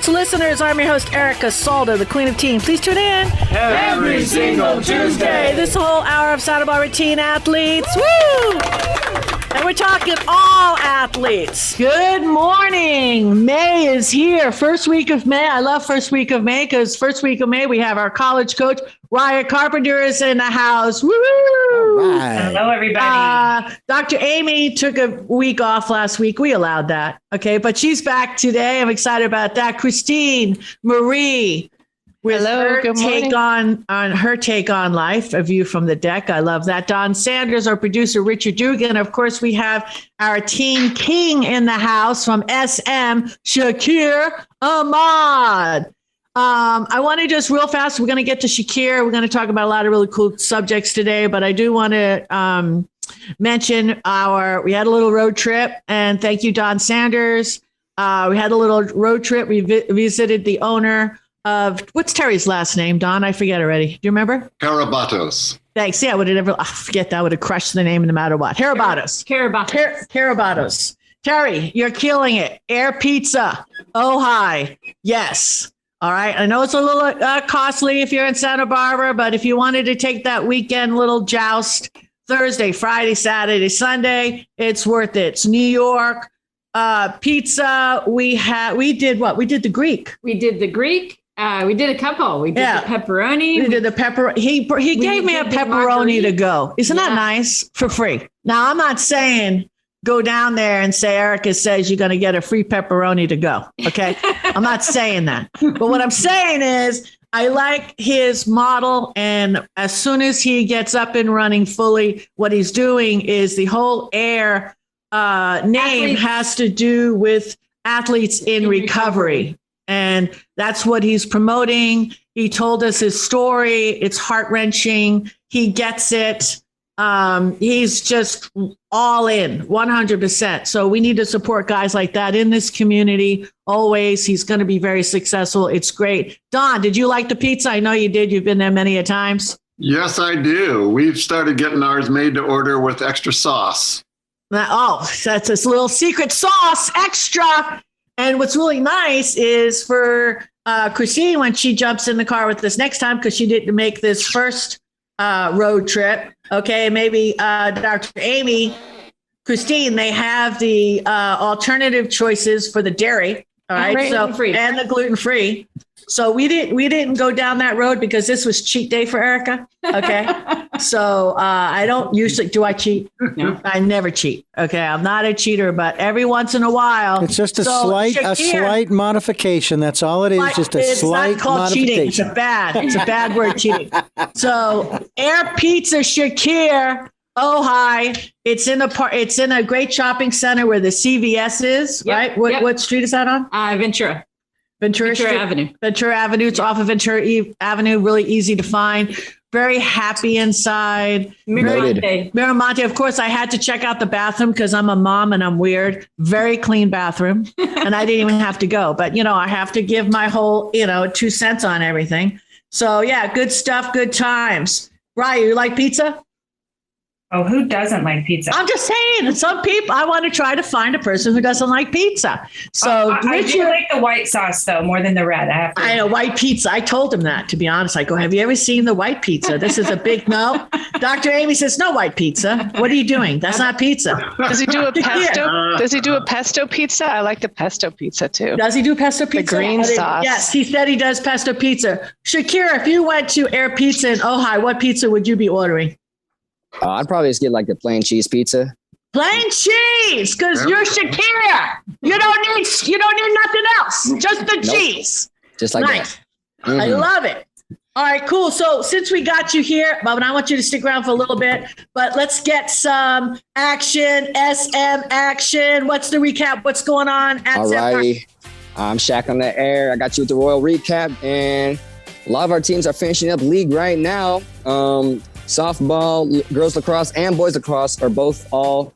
sports listeners. I'm your host, Erica Salda, the Queen of Teen. Please tune in every single Tuesday. This whole hour of Santa Barbara teen athletes. Woo! And we're talking all athletes. Good morning. May is here. First week of May. I love first week of May because first week of May we have our college coach, Rya Carpinter, is in the house. Woo! Right. Hello, everybody. Dr. Amy took a week off last week. We allowed that. Okay. But she's back today. I'm excited about that. Christine Marie with her take on her take on life, a view from the deck. I love that. Don Sanders, our producer, Richard Dugan. Of course, we have our teen king in the house from SM, Shakir Ahmad. I want to just real fast, we're going to get to Shakir. We're going to talk about a lot of really cool subjects today, but I do want to mention we had a little road trip, and thank you, Don Sanders. We had a little road trip. We visited the owner of, what's Terry's last name, Don? I forget already. Do you remember? Carabatos. Thanks. Yeah, I forget that. Would have crushed the name no matter what. Carabatos. Carabatos. Terry, you're killing it. Air Pizza. Oh, hi. Yes. All right. I know it's a little costly if you're in Santa Barbara, but if you wanted to take that weekend little joust, Thursday, Friday, Saturday, Sunday, it's worth it. It's New York. Pizza. We did what? We did the Greek. We did the Greek. We did a couple. We did the pepperoni. We did the pepperoni. He gave me a pepperoni to go. Isn't that nice? For free. Now, I'm not saying go down there and say Erica says you're going to get a free pepperoni to go. Okay. I'm not saying that. But what I'm saying is I like his model. And as soon as he gets up and running fully, what he's doing is the whole Air name has to do with athletes in recovery. And that's what he's promoting. He told us his story. It's heart-wrenching. He gets it. He's just all in 100%. So we need to support guys like that in this community. Always. He's going to be very successful. It's great. Don, did you like the pizza? I know you did. You've been there many a times. Yes, I do. We've started getting ours made to order with extra sauce. That's this little secret sauce extra. And what's really nice is for Christine, when she jumps in the car with us next time, because she didn't make this first road trip. Okay, maybe Dr. Amy, Christine, they have the alternative choices for the dairy. All right, and the gluten-free. So we didn't go down that road because this was cheat day for Erica. Okay. So I don't usually, do I cheat? No. I never cheat. Okay. I'm not a cheater, but every once in a while. It's just a slight modification. That's all it is. Just a slight modification. Cheating. It's a bad word, cheating. So Air Pizza Shakir. Oh, hi. It's in a great shopping center where the CVS is, right? What street is that on? Ventura Avenue. Ventura Avenue. It's off of Ventura Avenue. Really easy to find. Very happy inside. Miramonte. Of course, I had to check out the bathroom because I'm a mom and I'm weird. Very clean bathroom. And I didn't even have to go. But, I have to give my whole, 2 cents on everything. So, yeah, good stuff. Good times. Rya, you like pizza? Oh, who doesn't like pizza? I'm just saying, some people, I want to try to find a person who doesn't like pizza. So I do like the white sauce, though, more than the red. I know, white pizza. I told him that, to be honest. I go, have you ever seen the white pizza? This is a big no. Dr. Amy says, no white pizza. What are you doing? That's not pizza. Does he do a pesto? Does he do a pesto pizza? I like the pesto pizza, too. Does he do pesto pizza? The green sauce. Yes, he said he does pesto pizza. Shakir, if you went to Air Pizza in Ojai, what pizza would you be ordering? I'd probably just get like the plain cheese pizza. Plain cheese, because you're Shakir. You don't need nothing else. Just the cheese. Just like that. Mm-hmm. I love it. All right, cool. So since we got you here, Bob, I want you to stick around for a little bit, but let's get some action, SM action. What's the recap? What's going on? All righty. I'm Shaq on the air. I got you with the Royal Recap, and a lot of our teams are finishing up league right now. Softball, girls lacrosse, and boys lacrosse are both all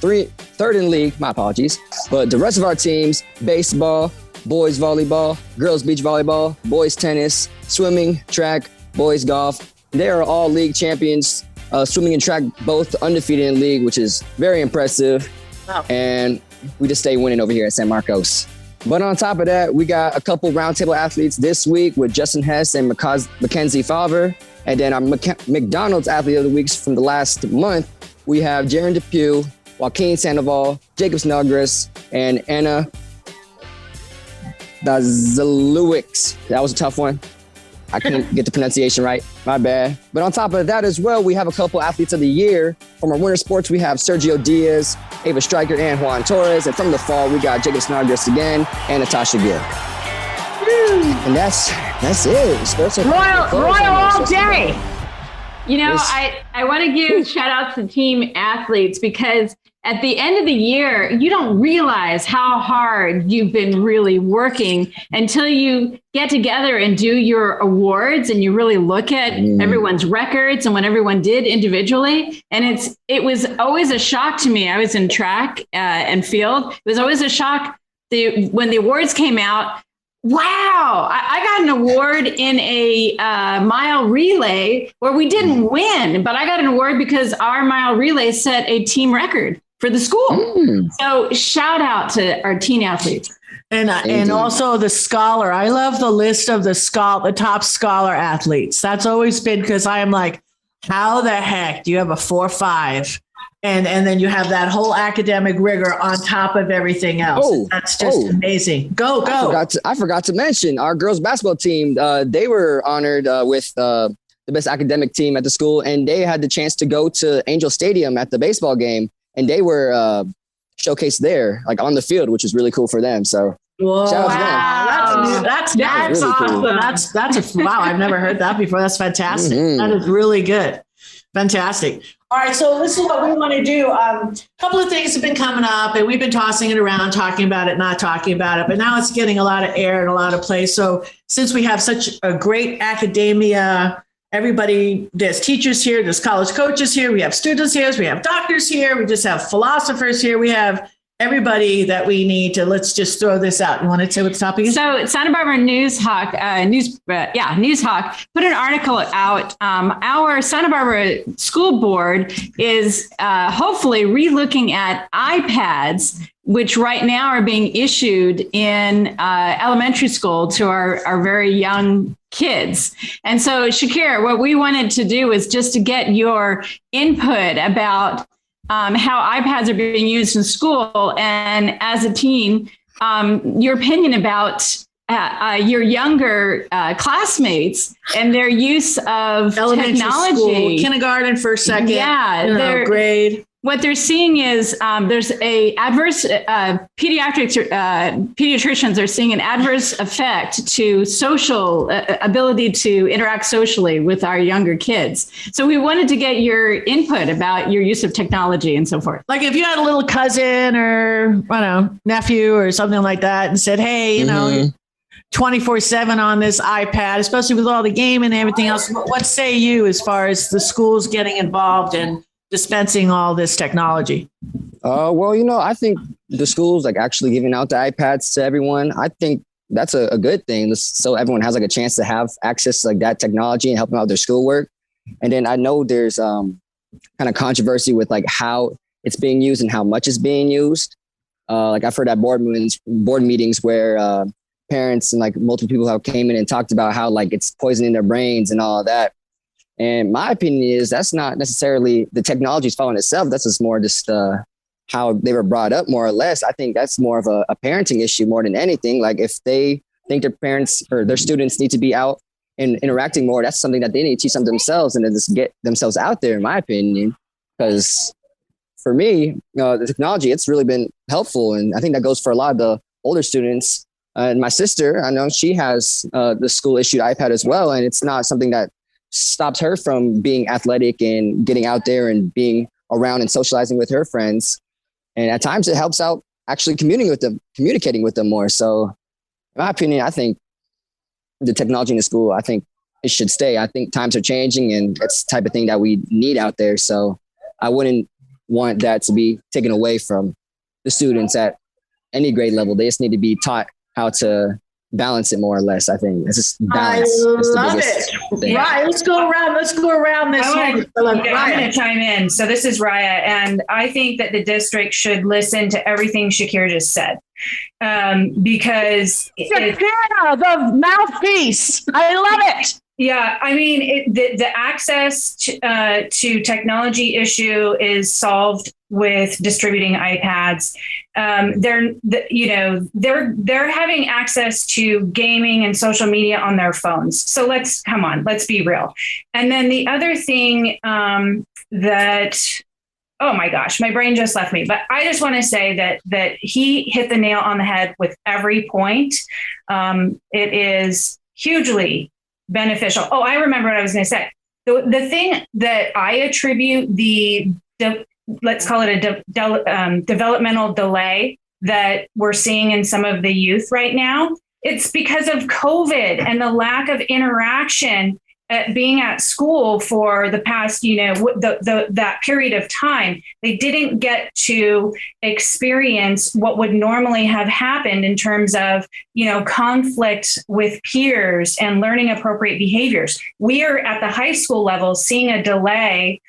third in league. My apologies. But the rest of our teams, baseball, boys volleyball, girls beach volleyball, boys tennis, swimming, track, boys golf, they are all league champions. Swimming and track both undefeated in league, which is very impressive. Wow. And we just stay winning over here at San Marcos. But on top of that, we got a couple roundtable athletes this week with Justin Hess and Mackenzie Favre. And then our McDonald's Athlete of the Weeks from the last month, we have Jaron Depew, Joaquin Sandoval, Jacob Snodgrass, and Anna Dazaluix. That was a tough one. I couldn't get the pronunciation right. My bad. But on top of that as well, we have a couple athletes of the year. From our winter sports, we have Sergio Diaz, Ava Stryker, and Juan Torres. And from the fall, we got Jacob Snodgrass again and Natasha Gill. And that's it. Royal all day. You know, I want to give shout outs to team athletes because at the end of the year, you don't realize how hard you've been really working until you get together and do your awards and you really look at everyone's records and what everyone did individually. And it was always a shock to me. I was in track and field. It was always a shock when the awards came out. Wow, I got an award in a mile relay where we didn't win, but I got an award because our mile relay set a team record for the school. So shout out to our teen athletes. And also the scholar. I love the list of the top scholar athletes. That's always been because I am like, how the heck do you have a 4.5? And then you have that whole academic rigor on top of everything else. That's just amazing. Go. I forgot to mention our girls basketball team. They were honored with the best academic team at the school, and they had the chance to go to Angel Stadium at the baseball game, and they were showcased there, like on the field, which is really cool for them. So whoa, shout out to them. That's really awesome. Cool. Wow. I've never heard that before. That's fantastic. That is really good. Fantastic. All right, so this is what we want to do. A couple of things have been coming up, and we've been tossing it around, talking about it, not talking about it, but now it's getting a lot of air and a lot of play. So since we have such a great academia, everybody, there's teachers here, there's college coaches here, we have students here, we have doctors here, we just have philosophers here, we have everybody that we need to. Let's just throw this out. You want to say what the topic is? So Santa Barbara Newshawk put an article out. Our Santa Barbara School Board is hopefully relooking at iPads, which right now are being issued in elementary school to our very young kids. And so, Shakir, what we wanted to do is just to get your input about how iPads are being used in school, and as a teen, your opinion about your younger classmates and their use of elementary technology, school, kindergarten, first, second, grade. What they're seeing is there's a adverse pediatricians are seeing an adverse effect to social ability to interact socially with our younger kids. So we wanted to get your input about your use of technology and so forth. Like if you had a little cousin or I don't know, nephew or something like that and said, hey, you know, 24/7 on this iPad, especially with all the gaming and everything else. What say you as far as the schools getting involved in dispensing all this technology? Well, you know, I think the schools like actually giving out the iPads to everyone. I think that's a good thing. So everyone has like a chance to have access to like that technology and help them out with their schoolwork. And then I know there's kind of controversy with like how it's being used and how much it's being used. Like I've heard at board meetings where parents and like multiple people have came in and talked about how like it's poisoning their brains and all of that. And my opinion is that's not necessarily the technology's fault in itself. That's just more just how they were brought up, more or less. I think that's more of a parenting issue more than anything. Like if they think their parents or their students need to be out and interacting more, that's something that they need to teach them themselves and then just get themselves out there, in my opinion. Because for me, the technology, it's really been helpful. And I think that goes for a lot of the older students. And my sister, I know she has the school issued iPad as well. And it's not something that stops her from being athletic and getting out there and being around and socializing with her friends. And at times it helps out actually communicating with them more. So in my opinion, I think the technology in the school, I think it should stay. I think times are changing and it's the type of thing that we need out there. So I wouldn't want that to be taken away from the students at any grade level. They just need to be taught how to balance it more or less. I think it's just balance. I love it. Right. Let's go around this one. I'm going to chime in. So this is Rya, and I think that the district should listen to everything Shakir just said. Because Shakir, the mouthpiece. I love it. Yeah, I mean, the access to technology issue is solved with distributing iPads. They're having access to gaming and social media on their phones. So let's be real. And then the other thing oh my gosh, my brain just left me. But I just want to say that he hit the nail on the head with every point. It is hugely beneficial. Oh, I remember what I was going to say. The thing that I attribute let's call it a developmental delay that we're seeing in some of the youth right now, it's because of COVID and the lack of interaction being at school for the past, that period of time. They didn't get to experience what would normally have happened in terms of, conflict with peers and learning appropriate behaviors. We are at the high school level seeing a delay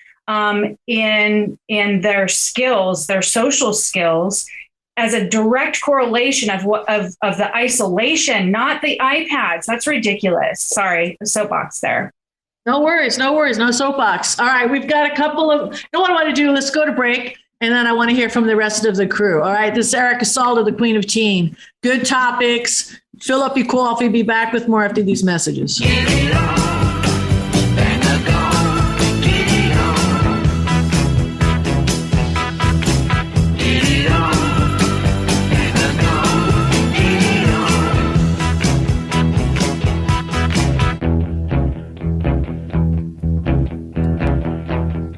in their skills, their social skills, as a direct correlation of the isolation, not the iPads. That's ridiculous. Sorry, soapbox there. No worries, no soapbox. All right, we've got a couple of. You know what I want to do? Let's go to break, and then I want to hear from the rest of the crew. All right, this is Erica Salda, the Queen of Teen. Good topics. Fill up your coffee. Be back with more after these messages.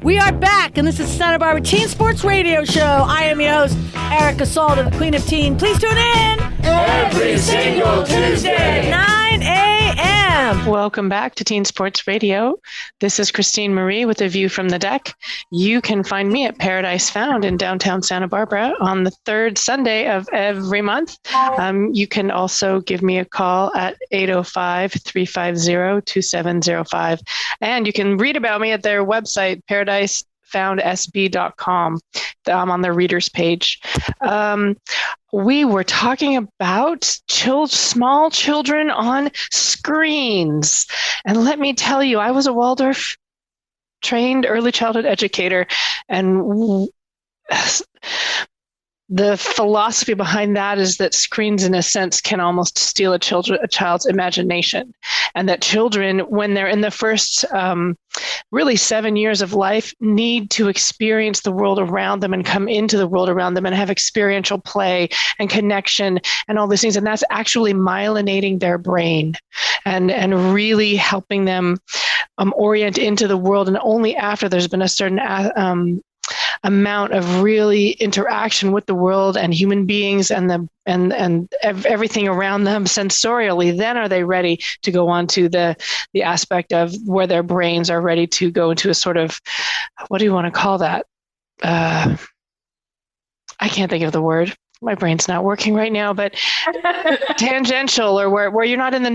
We are back, and this is Santa Barbara Teen Sports Radio Show. I am your host, Erica Salda, the Queen of Teen. Please tune in every single Tuesday, 9 a.m. Welcome back to Teen Sports Radio. This is Christine Marie with A View from the Deck. You can find me at Paradise Found in downtown Santa Barbara on the third Sunday of every month. You can also give me a call at 805-350-2705. And you can read about me at their website, paradisefoundsb.com. I'm on the readers page. We were talking about small children on screens. And let me tell you, I was a Waldorf trained early childhood educator, and the philosophy behind that is that screens, in a sense, can almost steal a child's imagination, and that children, when they're in the first really 7 years of life, need to experience the world around them and come into the world around them and have experiential play and connection and all these things. And that's actually myelinating their brain and really helping them orient into the world. And only after there's been a certain amount of really interaction with the world and human beings and everything around them sensorially, then are they ready to go on to the aspect of where their brains are ready to go into a sort of, what do you want to call that? I can't think of the word. My brain's not working right now, but tangential, or where you're not in the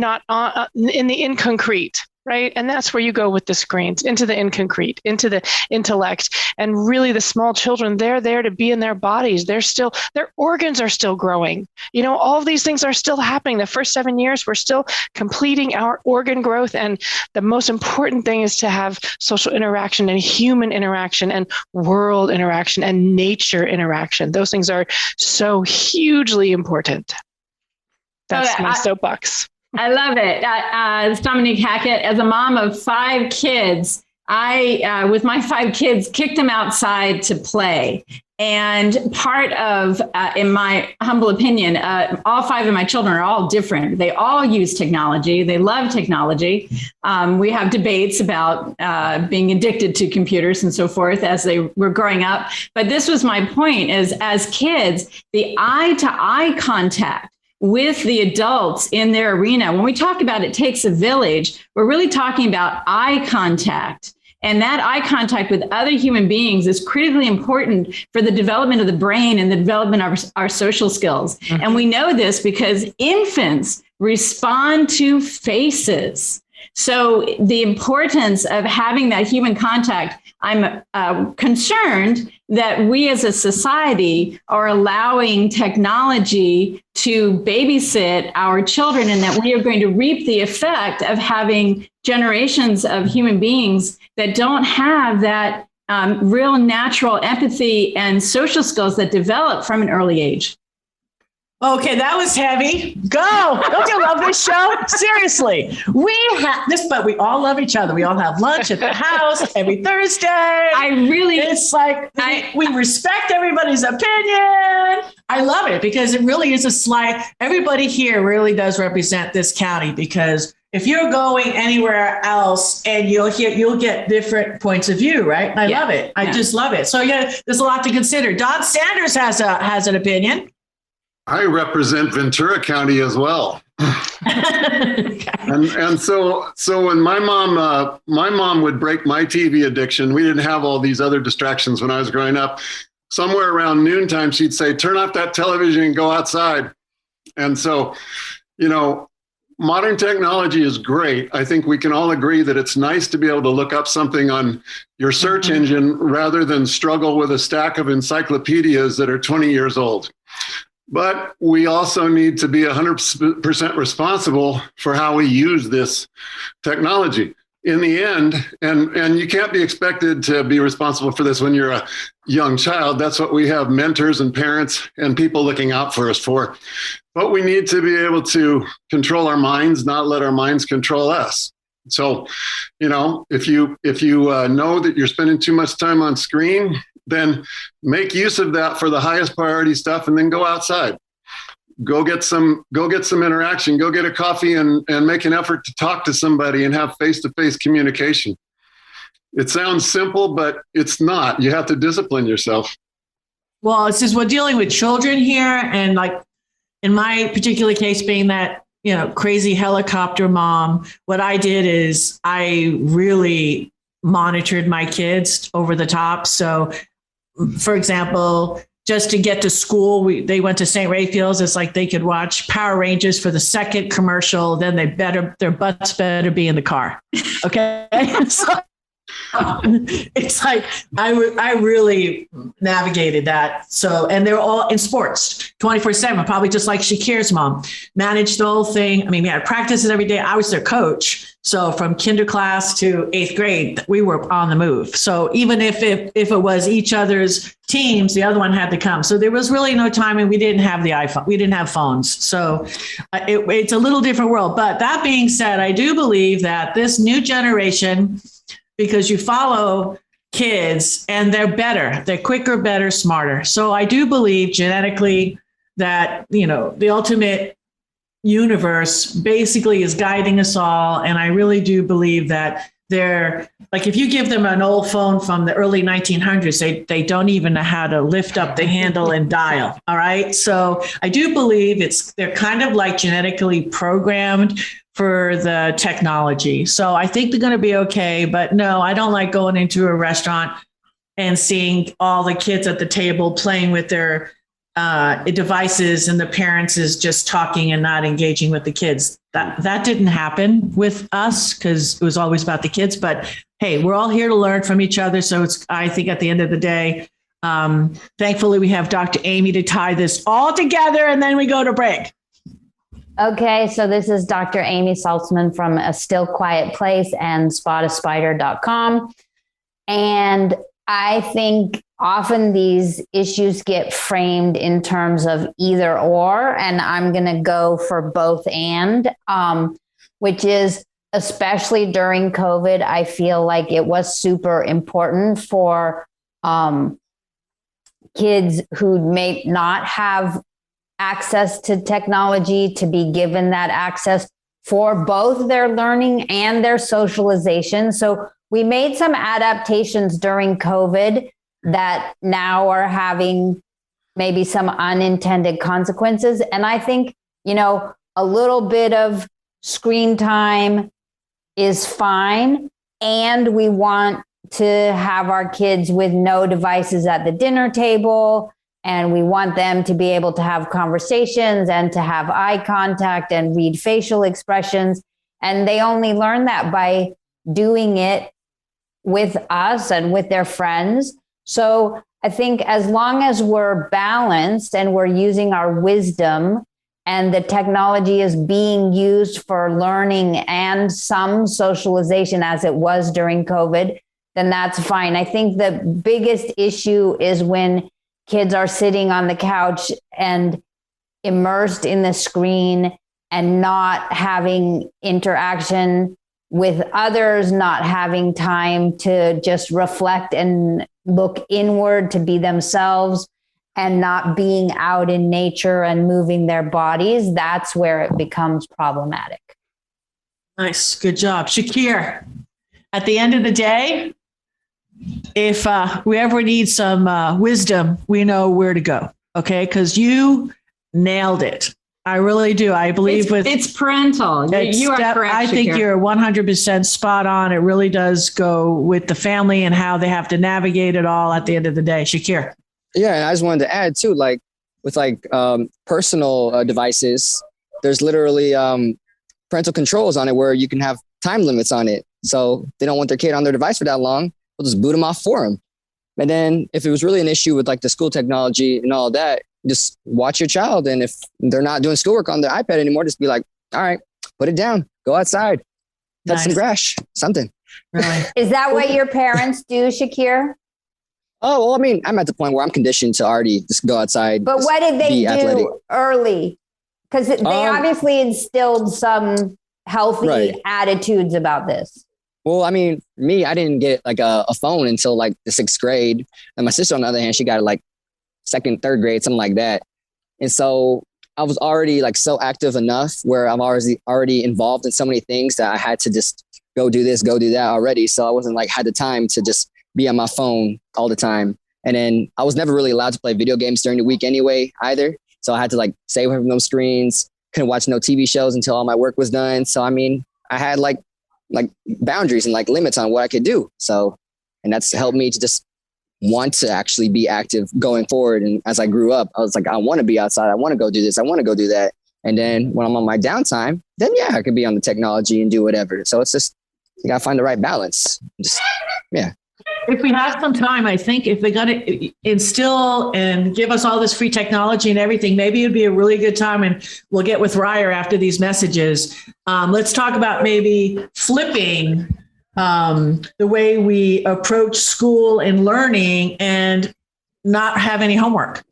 inconcrete. Right. And that's where you go with the screens, into the inconcrete, into the intellect. And really the small children, they're there to be in their bodies. Their organs are still growing. All of these things are still happening. The first 7 years, we're still completing our organ growth. And the most important thing is to have social interaction and human interaction and world interaction and nature interaction. Those things are so hugely important. That's my soapbox. I love it. It's Dominique Hackett. As a mom of 5 kids, I, with my 5 kids, kicked them outside to play. And part of, in my humble opinion, all 5 of my children are all different. They all use technology. They love technology. We have debates about being addicted to computers and so forth as they were growing up. But this was my point, is as kids, the eye-to-eye contact with the adults in their arena. When we talk about it takes a village, we're really talking about eye contact. And that eye contact with other human beings is critically important for the development of the brain and the development of our social skills. Mm-hmm. And we know this because infants respond to faces. So the importance of having that human contact, I'm concerned that we as a society are allowing technology to babysit our children, and that we are going to reap the effect of having generations of human beings that don't have that real natural empathy and social skills that develop from an early age. Okay, that was heavy. Go. Don't you love this show? Seriously. We have this, but we all love each other. We all have lunch at the house every Thursday. It's like we respect everybody's opinion. I love it because it really is a slight, everybody here really does represent this county, because if you're going anywhere else and you'll get different points of view, right? I love it. I just love it. So yeah, there's a lot to consider. Don Sanders has an opinion. I represent Ventura County as well. and so when my mom would break my TV addiction, we didn't have all these other distractions when I was growing up. Somewhere around noontime, she'd say, turn off that television and go outside. And so, modern technology is great. I think we can all agree that it's nice to be able to look up something on your search engine rather than struggle with a stack of encyclopedias that are 20 years old. But we also need to be 100% responsible for how we use this technology. In the end, and you can't be expected to be responsible for this when you're a young child. That's what we have mentors and parents and people looking out for us for. But we need to be able to control our minds, not let our minds control us. So, if you know that you're spending too much time on screen, then make use of that for the highest priority stuff, and then go outside. Go get some interaction, go get a coffee and make an effort to talk to somebody and have face-to-face communication. It sounds simple, but it's not. You have to discipline yourself. Well, it's just we're dealing with children here. And like in my particular case, being that, crazy helicopter mom, what I did is I really monitored my kids over the top. So for example, just to get to school, they went to St. Raphael's. It's like they could watch Power Rangers for the second commercial. Then their butts better be in the car. Okay. So it's like I really navigated that. So, and they're all in sports 24/7, probably just like Shakir's mom managed the whole thing. I mean, we had practices every day. I was their coach. So from kinder class to 8th grade, we were on the move. So even if it was each other's teams, the other one had to come. So there was really no time, and we didn't have the iPhone. We didn't have phones. So it's a little different world. But that being said, I do believe that this new generation, because you follow kids and they're better, they're quicker, better, smarter. So I do believe genetically that, the ultimate universe basically is guiding us all. And I really do believe that they're like, if you give them an old phone from the early 1900s, they don't even know how to lift up the handle and dial. All right. So I do believe they're kind of like genetically programmed for the technology. So I think they're going to be okay. But no, I don't like going into a restaurant and seeing all the kids at the table playing with their devices, and the parents is just talking and not engaging with the kids. That didn't happen with us because it was always about the kids. But hey, we're all here to learn from each other. So I think at the end of the day, thankfully we have Dr. Amy to tie this all together, and then we go to break. Okay, so this is Dr. Amy Saltzman from A Still Quiet Place and spotaspider.com. And I think often these issues get framed in terms of either or, and I'm going to go for both and, which is especially during COVID, I feel like it was super important for kids who may not have access to technology to be given that access for both their learning and their socialization. So we made some adaptations during COVID that now are having maybe some unintended consequences. And I think, a little bit of screen time is fine. And we want to have our kids with no devices at the dinner table And we want them to be able to have conversations and to have eye contact and read facial expressions. And they only learn that by doing it with us and with their friends. So I think as long as we're balanced and we're using our wisdom and the technology is being used for learning and some socialization as it was during COVID, then that's fine. I think the biggest issue is when kids are sitting on the couch and immersed in the screen and not having interaction with others, not having time to just reflect and look inward to be themselves, and not being out in nature and moving their bodies. That's where it becomes problematic. Nice. Good job. Shakir, at the end of the day, if we ever need some wisdom, we know where to go. Okay. Because you nailed it. I really do. I believe it's parental. You are correct. I think you're 100% spot on. It really does go with the family and how they have to navigate it all at the end of the day. Shakir. Yeah, and I just wanted to add too, like with personal devices, there's literally parental controls on it where you can have time limits on it. So if they don't want their kid on their device for that long, we'll just boot them off for them. And then if it was really an issue with like the school technology and all that, just watch your child. And if they're not doing schoolwork on their iPad anymore, just be like, all right, put it down, go outside, touch some grass, something. Right. Is that what your parents do, Shakir? Oh, well, I mean, I'm at the point where I'm conditioned to already just go outside. But what did they do athletic early? Because they obviously instilled some healthy attitudes about this. Well, I mean, me, I didn't get like a phone until like the 6th grade. And my sister, on the other hand, she got it like 2nd, 3rd grade, something like that. And so I was already like so active enough where I'm already involved in so many things that I had to just go do this, go do that already. So I wasn't like had the time to just be on my phone all the time. And then I was never really allowed to play video games during the week anyway, either. So I had to like stay away from those screens, couldn't watch no TV shows until all my work was done. So, I mean, I had like boundaries and like limits on what I could do. So, and that's helped me to just want to actually be active going forward. And as I grew up, I was like, I want to be outside. I want to go do this. I want to go do that. And then when I'm on my downtime, then yeah, I could be on the technology and do whatever. So it's just, you got to find the right balance. Just, yeah. If we have some time, I think if they got to instill and give us all this free technology and everything, maybe it'd be a really good time. And we'll get with Rya after these messages. Let's talk about maybe flipping the way we approach school and learning and not have any homework.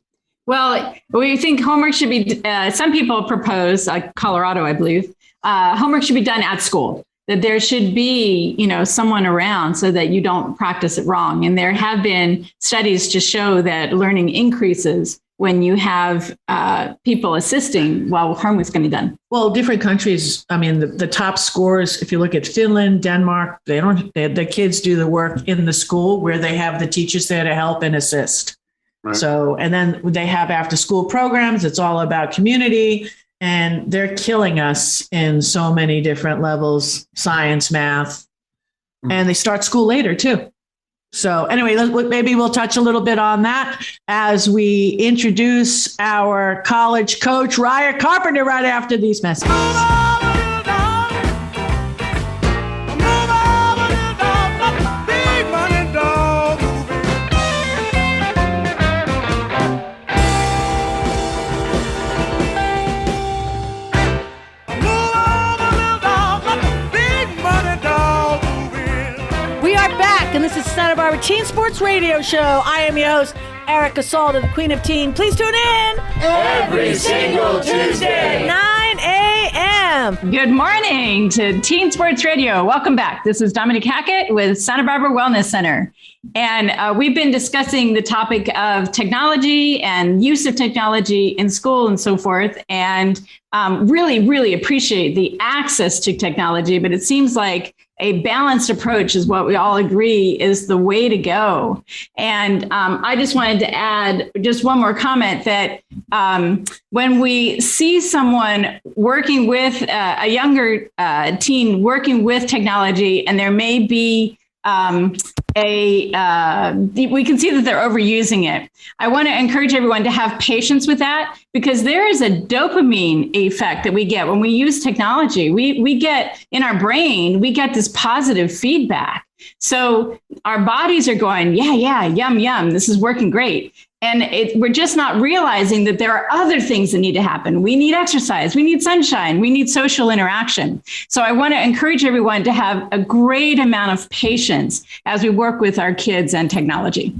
Well, we think homework should be, some people propose, like Colorado, I believe, homework should be done at school. That there should be, someone around so that you don't practice it wrong. And there have been studies to show that learning increases when you have people assisting while homework's going to be done. Well, different countries, I mean, the top scores, if you look at Finland, Denmark, the kids do the work in the school where they have the teachers there to help and assist. Right. So, and then they have after school programs. It's all about community. And they're killing us in so many different levels, science, math, and they start school later too. So anyway, maybe we'll touch a little bit on that as we introduce our college coach, Rya Carpinter, right after these messages. And this is Santa Barbara Teen Sports Radio Show. I am your host, Erica Salter, the Queen of Teen. Please tune in every single Tuesday, 9 a.m. Good morning to Teen Sports Radio. Welcome back. This is Dominique Hackett with Santa Barbara Wellness Center. And we've been discussing the topic of technology and use of technology in school and so forth. And really, really appreciate the access to technology. But it seems like a balanced approach is what we all agree is the way to go. And I just wanted to add just one more comment that when we see someone working with a younger teen working with technology, and there may be we can see that they're overusing it. I want to encourage everyone to have patience with that, because there is a dopamine effect that we get when we use technology. We get in our brain, we get this positive feedback. So our bodies are going, yeah, yum, yum. This is working great. And we're just not realizing that there are other things that need to happen. We need exercise. We need sunshine. We need social interaction. So I want to encourage everyone to have a great amount of patience as we work with our kids and technology.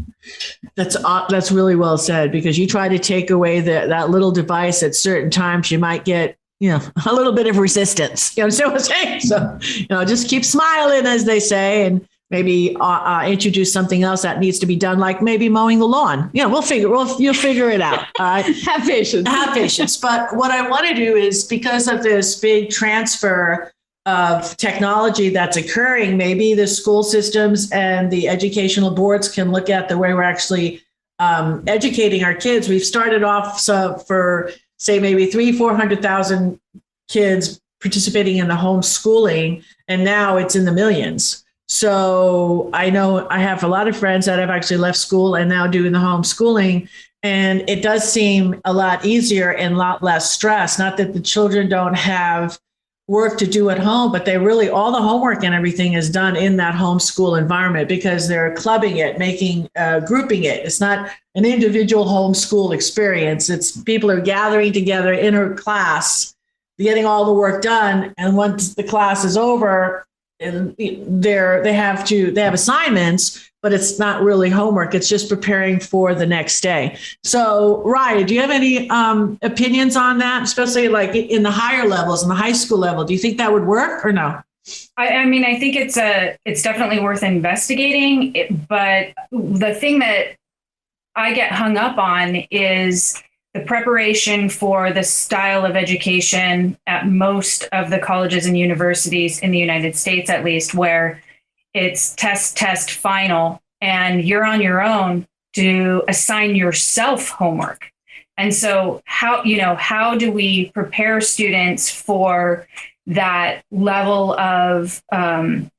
That's really well said, because you try to take away that little device at certain times, you might get, a little bit of resistance. You understand what I'm saying? So, just keep smiling, as they say, and maybe introduce something else that needs to be done, like maybe mowing the lawn. You'll figure it out. All right. Have patience. But what I want to do is, because of this big transfer of technology that's occurring, maybe the school systems and the educational boards can look at the way we're actually educating our kids. We've started off for, say, maybe 300,000-400,000 kids participating in the homeschooling, and now it's in the millions. So I know I have a lot of friends that have actually left school and now doing the homeschooling, and it does seem a lot easier and a lot less stress. Not that the children don't have work to do at home, but all the homework and everything is done in that homeschool environment, because they're clubbing it, grouping it. It's not an individual homeschool experience. It's people are gathering together in a class, getting all the work done. And once the class is over, and they have assignments, but it's not really homework. It's just preparing for the next day. So, Rya, do you have any opinions on that, especially like in the higher levels, in the high school level? Do you think that would work or no? I mean, I think it's definitely worth investigating. But the thing that I get hung up on is the preparation for the style of education at most of the colleges and universities in the United States, at least, where it's test, final, and you're on your own to assign yourself homework. And so how do we prepare students for that level of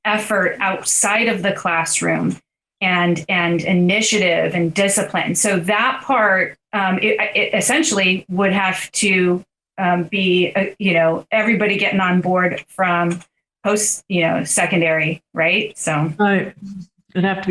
effort outside of the classroom and initiative and discipline? So that part, it essentially would have to be, everybody getting on board from post, secondary, right? So it'd have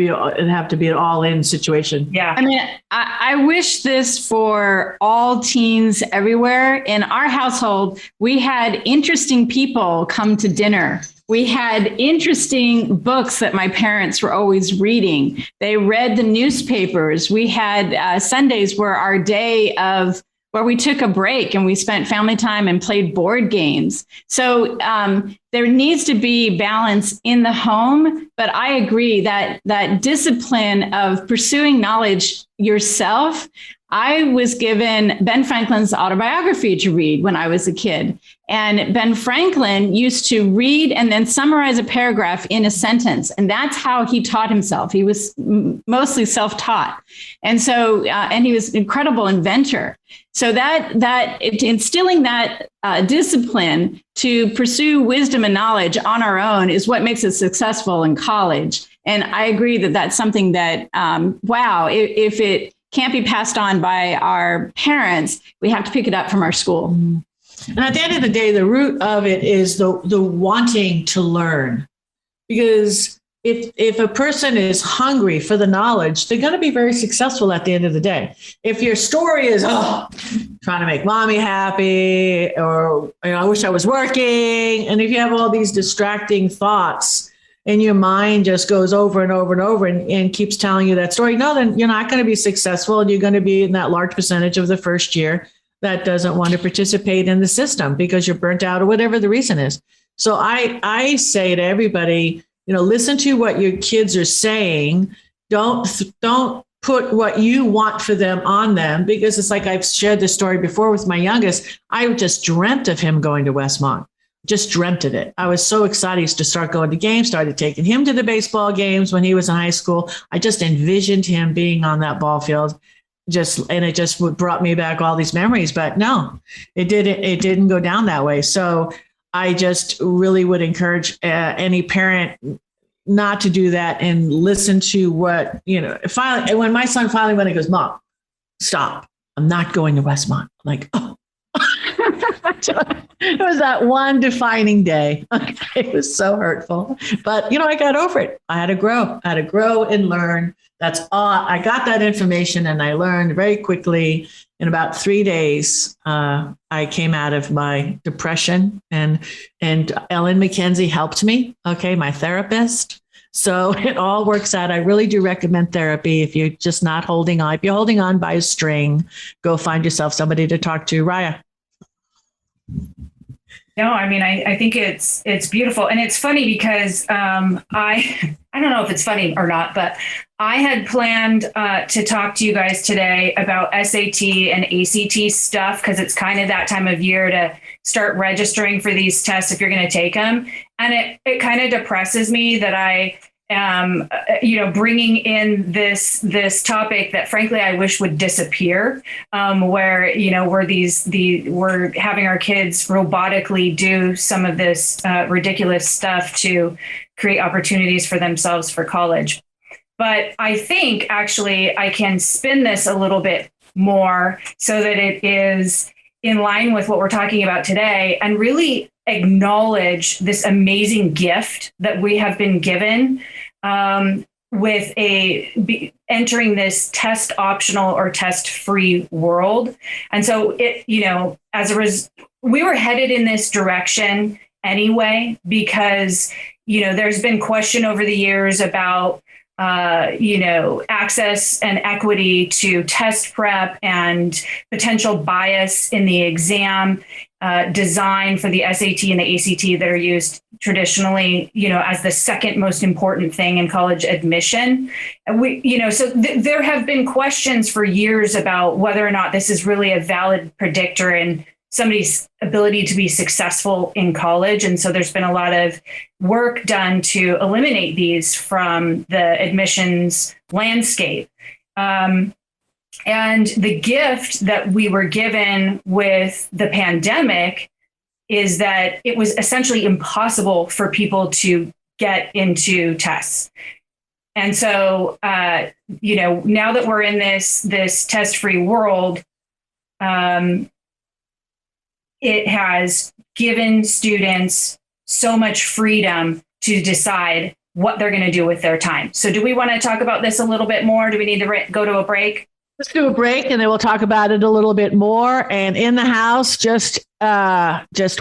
to be an all-in situation. Yeah. I mean, I wish this for all teens everywhere. In our household, we had interesting people come to dinner. We had interesting books that my parents were always reading. They read the newspapers. We had Sundays were our day of where we took a break and we spent family time and played board games. So there needs to be balance in the home. But I agree that discipline of pursuing knowledge yourself. I was given Ben Franklin's autobiography to read when I was a kid. And Ben Franklin used to read and then summarize a paragraph in a sentence. And that's how he taught himself. He was mostly self-taught. And so, and he was an incredible inventor. So instilling that discipline to pursue wisdom and knowledge on our own is what makes us successful in college. And I agree that that's something that, if it can't be passed on by our parents, we have to pick it up from our school. And at the end of the day, the root of it is the wanting to learn. Because if a person is hungry for the knowledge, they're going to be very successful at the end of the day. If your story is, trying to make mommy happy, or I wish I was working, and if you have all these distracting thoughts and your mind just goes over and over and over and keeps telling you that story, no, then you're not going to be successful, and you're going to be in that large percentage of the first year that doesn't want to participate in the system because you're burnt out or whatever the reason is. So I say to everybody, listen to what your kids are saying. Don't put what you want for them on them, because it's like I've shared this story before with my youngest. I just dreamt of him going to Westmont. Just dreamt of it. I was so excited to start going to games, started taking him to the baseball games when he was in high school. I just envisioned him being on that ball field. And it just brought me back all these memories. But no, it didn't go down that way. So I just really would encourage any parent, not to do that and listen to what, finally, when my son finally went, he goes, Mom, stop. I'm not going to Westmont. I'm like, oh. It was that one defining day. It was so hurtful. But, I got over it. I had to grow. And learn. That's all. I got that information and I learned very quickly. In about 3 days, I came out of my depression, and Ellen McKenzie helped me. Okay, my therapist. So it all works out. I really do recommend therapy if you're just not holding on. If you're holding on by a string, go find yourself somebody to talk to. Rya. No, I mean, I think it's beautiful. And it's funny because I don't know if it's funny or not, but I had planned to talk to you guys today about SAT and ACT stuff, because it's kind of that time of year to start registering for these tests if you're going to take them. And it kind of depresses me that I am, bringing in this topic that frankly I wish would disappear, where we're having our kids robotically do some of this ridiculous stuff to create opportunities for themselves for college. But I think actually I can spin this a little bit more so that it is in line with what we're talking about today, and really acknowledge this amazing gift that we have been given with entering this test optional or test free world. And so we were headed in this direction anyway, because, there's been question over the years about, access and equity to test prep and potential bias in the exam design for the SAT and the ACT that are used traditionally, as the second most important thing in college admission. There have been questions for years about whether or not this is really a valid predictor in somebody's ability to be successful in college. And so there's been a lot of work done to eliminate these from the admissions landscape. And the gift that we were given with the pandemic is that it was essentially impossible for people to get into tests. And so, now that we're in this test-free world, it has given students so much freedom to decide what they're going to do with their time. So do we want to talk about this a little bit more? Do we need to go to a break? Let's do a break and then we'll talk about it a little bit more. And in the house, just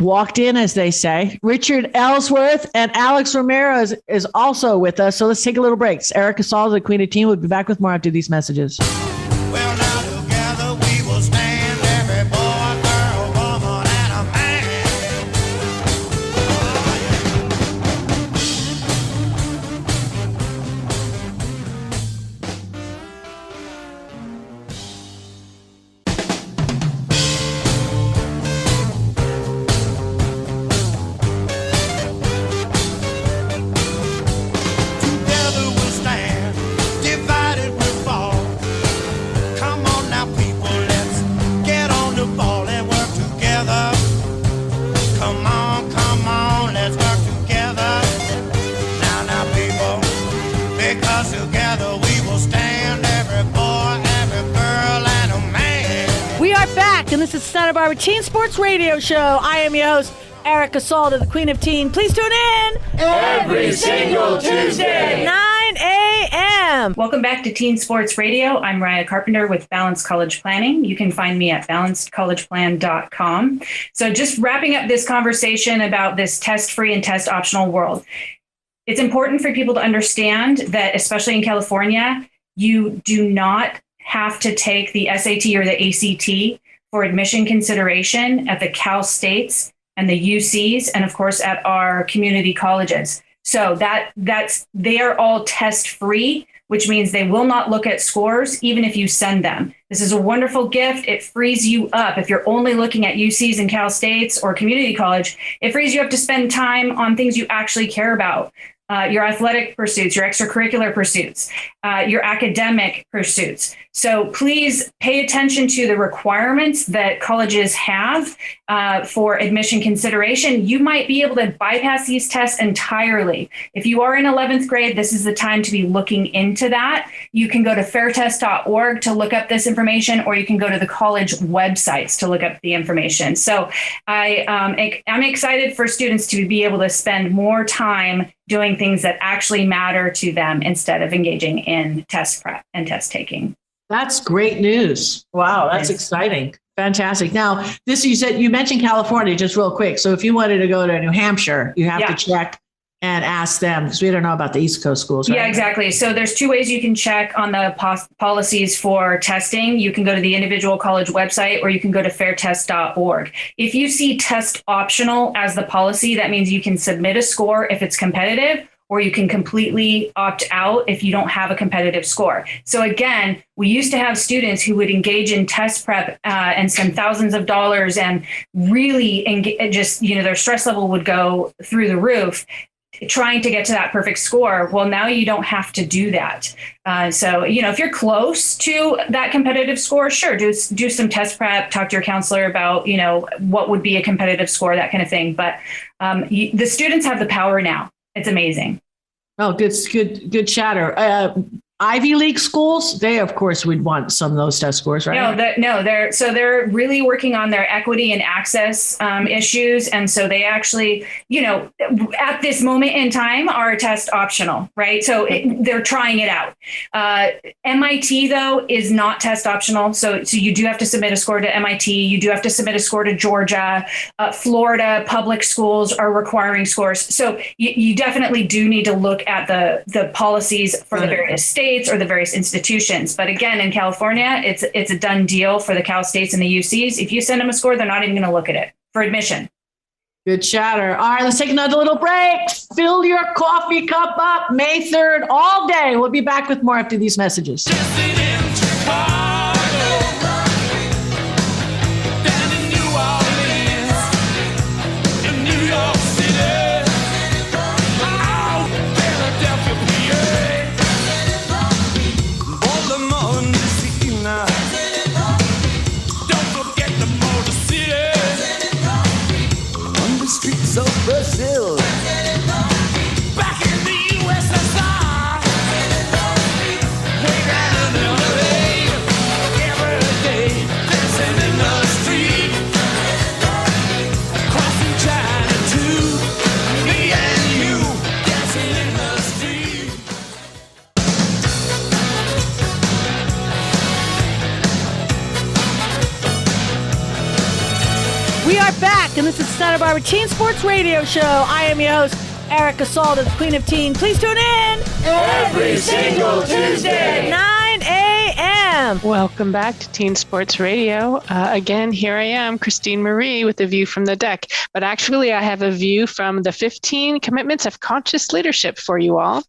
walked in, as they say, Richard Ellsworth and Alex Romero is also with us. So let's take a little break. It's Erica Saul, the Queen of Teen. We'll be back with more after these messages. Well, now together we will stand, every boy, girl, woman, and a man. Together we'll stand, divided we'll fall. Come on now, people, let's get on the ball and work together. Come on, let's work together. Now, people, because together we will stand, every boy, every girl, and a man. We are back, and this is Santa Barbara Teen Sports Radio Show. I am your host, Erica Salter, the Queen of Teen. Please tune in Every single Tuesday. 9 a.m. Welcome back to Teen Sports Radio. I'm Rya Carpinter with Balanced College Planning. You can find me at balancedcollegeplan.com. So just wrapping up this conversation about this test-free and test-optional world. It's important for people to understand that, especially in California, you do not have to take the SAT or the ACT for admission consideration at the Cal States and the UCs, and of course at our community colleges. So they are all test free, which means they will not look at scores, even if you send them. This is a wonderful gift. It frees you up. If you're only looking at UCs and Cal States or community college, it frees you up to spend time on things you actually care about, your athletic pursuits, your extracurricular pursuits, your academic pursuits. So please pay attention to the requirements that colleges have for admission consideration. You might be able to bypass these tests entirely. If you are in 11th grade, this is the time to be looking into that. You can go to fairtest.org to look up this information, or you can go to the college websites to look up the information. So I'm excited for students to be able to spend more time doing things that actually matter to them instead of engaging in test prep and test taking. That's great news. Wow, that's exciting. Fantastic. Now, you mentioned California just real quick. So if you wanted to go to New Hampshire, you have to check and ask them, because we don't know about the East Coast schools, right? Yeah, exactly. So there's two ways you can check on the policies for testing. You can go to the individual college website, or you can go to fairtest.org. If you see test optional as the policy, that means you can submit a score if it's competitive, or you can completely opt out if you don't have a competitive score. So again, we used to have students who would engage in test prep and spend thousands of dollars and really their stress level would go through the roof trying to get to that perfect score. Well, now you don't have to do that. So if you're close to that competitive score, sure, do some test prep, talk to your counselor about, what would be a competitive score, that kind of thing. But the students have the power now. It's amazing. Oh, good chatter. Ivy League schools, they of course would want some of those test scores, right? They're really working on their equity and access issues, and so they actually, at this moment in time, are test optional, right? So they're trying it out. MIT though is not test optional, so you do have to submit a score to MIT. You do have to submit a score to Georgia. Florida public schools are requiring scores, so you definitely do need to look at the policies for the various states or the various institutions. But again, in California, it's a done deal for the Cal States and the UCs. If you send them a score, they're not even going to look at it for admission. Good chatter. All right, let's take another little break. Fill your coffee cup up. May 3rd, all day. We'll be back with more after these messages. Brazil. Back in the USSR. We got another day, every day, dancing in the street. Crossing China too, me and you, dancing in the street. We are back, and this is Santa Barbara Teen Sports Radio Show. I am your host, Erica Salda, the Queen of Teen. Please tune in every single Tuesday at 9 a.m. Welcome back to Teen Sports Radio. Again, here I am, Christine Marie, with a view from the deck. But actually, I have a view from the 15 commitments of conscious leadership for you all.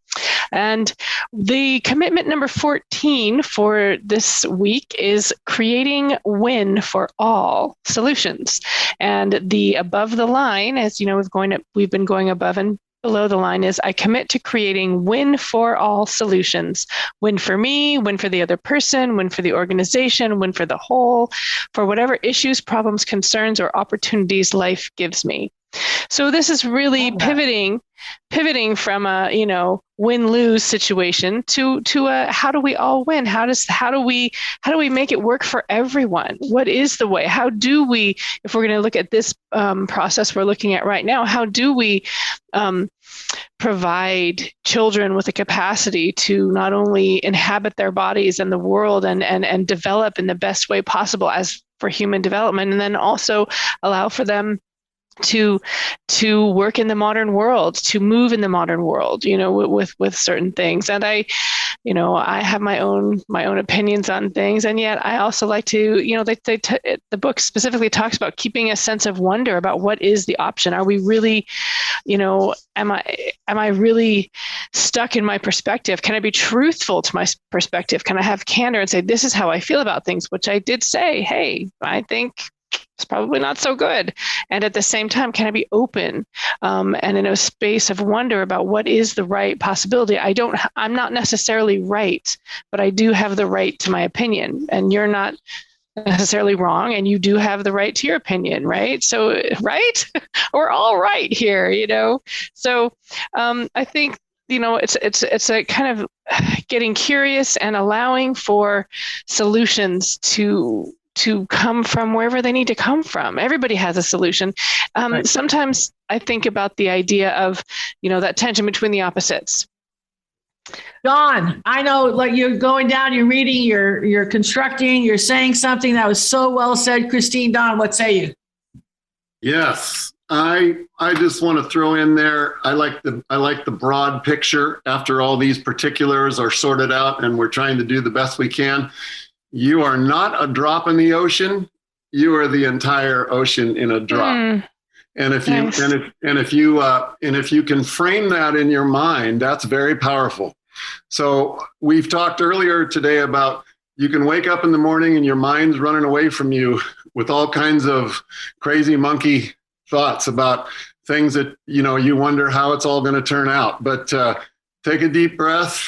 And the commitment number 14 for this week is creating win for all solutions. And the above the line, as you know, we've been going above and below the line, is I commit to creating win for all solutions. Win for me, win for the other person, win for the organization, win for the whole, for whatever issues, problems, concerns, or opportunities life gives me. So this is really pivoting from a, win-lose situation to a how do we all win? How do we make it work for everyone? What is the way? How do we, if we're going to look at this process we're looking at right now, how do we provide children with a capacity to not only inhabit their bodies and the world and develop in the best way possible as for human development, and then also allow for them to work in the modern world, to move in the modern world, with certain things. And I have my own opinions on things. And yet I also like to, the book specifically talks about keeping a sense of wonder about what is the option. Are we really, am I really stuck in my perspective? Can I be truthful to my perspective? Can I have candor and say, this is how I feel about things, which I did say, hey, I think It's probably not so good. And at the same time, can I be open and in a space of wonder about what is the right possibility? I'm not necessarily right, but I do have the right to my opinion, and you're not necessarily wrong, and you do have the right to your opinion, right? So, right? We're all right here, So I think, it's a kind of getting curious and allowing for solutions to come from wherever they need to come from. Everybody has a solution. Right. Sometimes I think about the idea of, that tension between the opposites. Dawn, I know, like, you're going down, you're reading, you're constructing, you're saying something that was so well said. Christine, Dawn, what say you? Yes. I just want to throw in there, I like the broad picture after all these particulars are sorted out and we're trying to do the best we can. You are not a drop in the ocean. You are the entire ocean in a drop. And if you nice. and if you can frame that in your mind, that's very powerful. So we've talked earlier today about you can wake up in the morning and your mind's running away from you with all kinds of crazy monkey thoughts about things that you wonder how it's all going to turn out. But take a deep breath.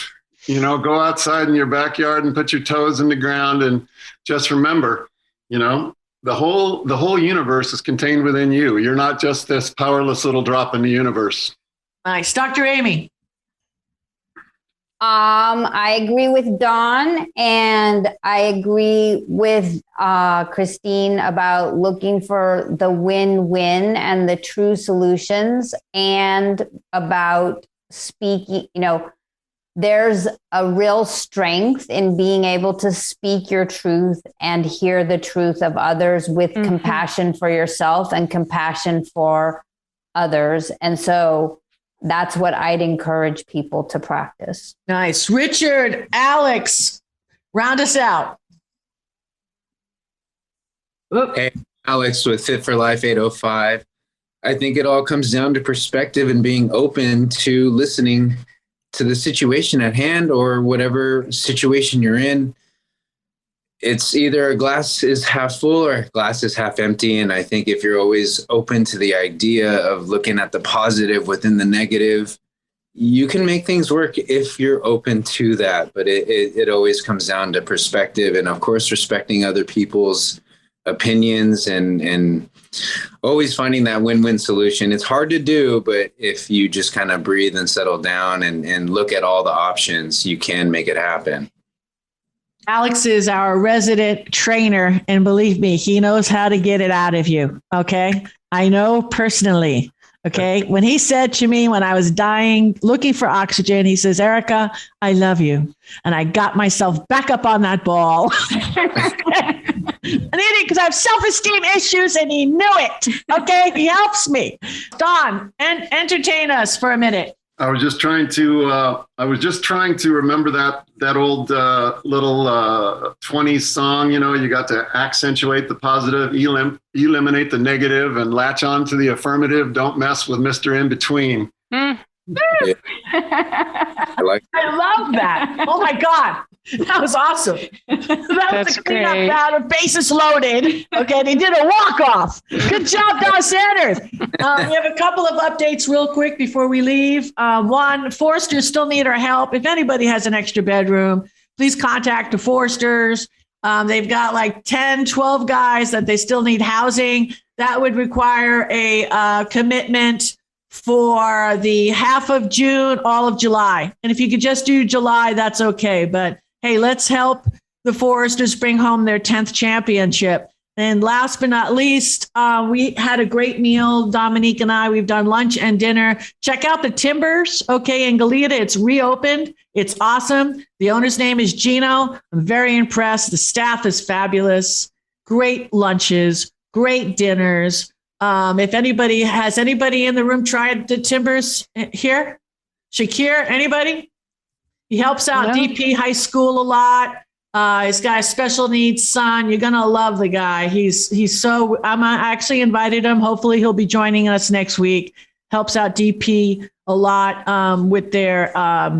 Go outside in your backyard and put your toes in the ground and just remember, the whole universe is contained within you. You're not just this powerless little drop in the universe. Nice. Dr. Amy. I agree with Dawn, and I agree with Christine about looking for the win-win and the true solutions, and about speaking, there's a real strength in being able to speak your truth and hear the truth of others with compassion for yourself and compassion for others. And so that's what I'd encourage people to practice. Nice. Richard, Alex, round us out. Hey, Alex with Fit for Life 805. I think it all comes down to perspective and being open to listening to the situation at hand, or whatever situation you're in. It's either a glass is half full or a glass is half empty. And I think if you're always open to the idea of looking at the positive within the negative, you can make things work if you're open to that. But it always comes down to perspective, and of course, respecting other people's opinions and always finding that win-win solution. It's hard to do, but if you just kind of breathe and settle down and look at all the options, you can make it happen. Alex is our resident trainer, and believe me, he knows how to get it out of you. Okay. I know personally. Okay. When he said to me when I was dying, looking for oxygen, he says, Erica, I love you. And I got myself back up on that ball. And because I have self-esteem issues, and he knew it. Okay. He helps me. Don, and entertain us for a minute. I was just trying to remember that old little 20s song. You got to accentuate the positive, eliminate the negative, and latch on to the affirmative. Don't mess with Mr. In Between. Yeah. I love that. Oh my God. That was awesome. That was a cleanup out of bases loaded. Okay, they did a walk-off. Good job, Don Sanders. We have a couple of updates real quick before we leave. One, Foresters still need our help. If anybody has an extra bedroom, please contact the Foresters. They've got like 10, 12 guys that they still need housing. That would require a commitment for the half of June, all of July. And if you could just do July, that's okay. But hey, let's help the Foresters bring home their 10th championship. And last but not least, we had a great meal. Dominique and I, we've done lunch and dinner. Check out the Timbers, okay, in Goleta. It's reopened. It's awesome. The owner's name is Gino. I'm very impressed. The staff is fabulous. Great lunches, great dinners. If anybody in the room tried the Timbers here? Shakir, anybody? He helps out DP High School a lot. He's got a special needs son. You're going to love the guy. I'm actually invited him. Hopefully he'll be joining us next week. Helps out DP a lot with their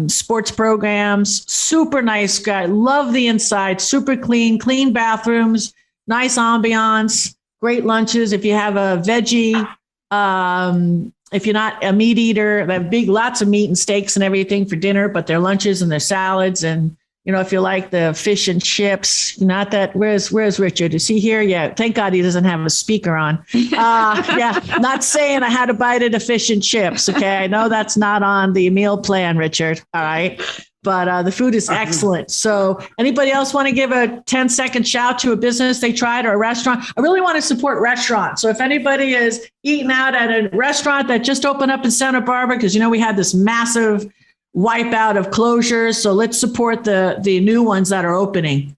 sports programs. Super nice guy. Love the inside. Super clean bathrooms, nice ambiance. great lunches. If you have a veggie, if you're not a meat eater, they have lots of meat and steaks and everything for dinner, but their lunches and their salads. And, if you like the fish and chips, not that, where's Richard? Is he here? Yeah. Thank God he doesn't have a speaker on. Yeah. Not saying I had a bite of the fish and chips. Okay. I know that's not on the meal plan, Richard. All right. But the food is excellent. So anybody else want to give a 10-second shout to a business they tried or a restaurant? I really want to support restaurants. So if anybody is eating out at a restaurant that just opened up in Santa Barbara, because, we had this massive wipeout of closures. So let's support the new ones that are opening.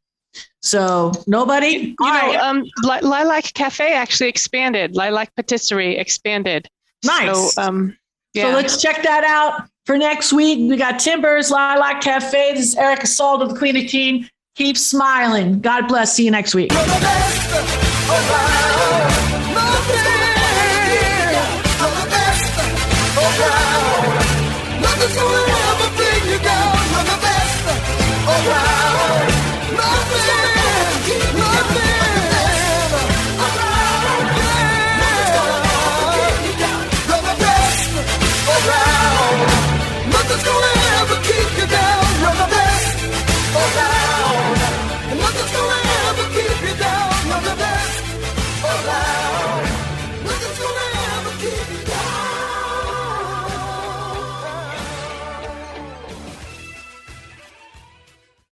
So nobody? Lilac Cafe actually expanded. Lilac Patisserie expanded. Nice. So, So let's check that out for next week. We got Timbers, Lilac Cafe. This is Erica Salda, the Queen of Teen. Keep smiling. God bless. See you next week. You're the best around. Nothing. You're the best around. Nothing's going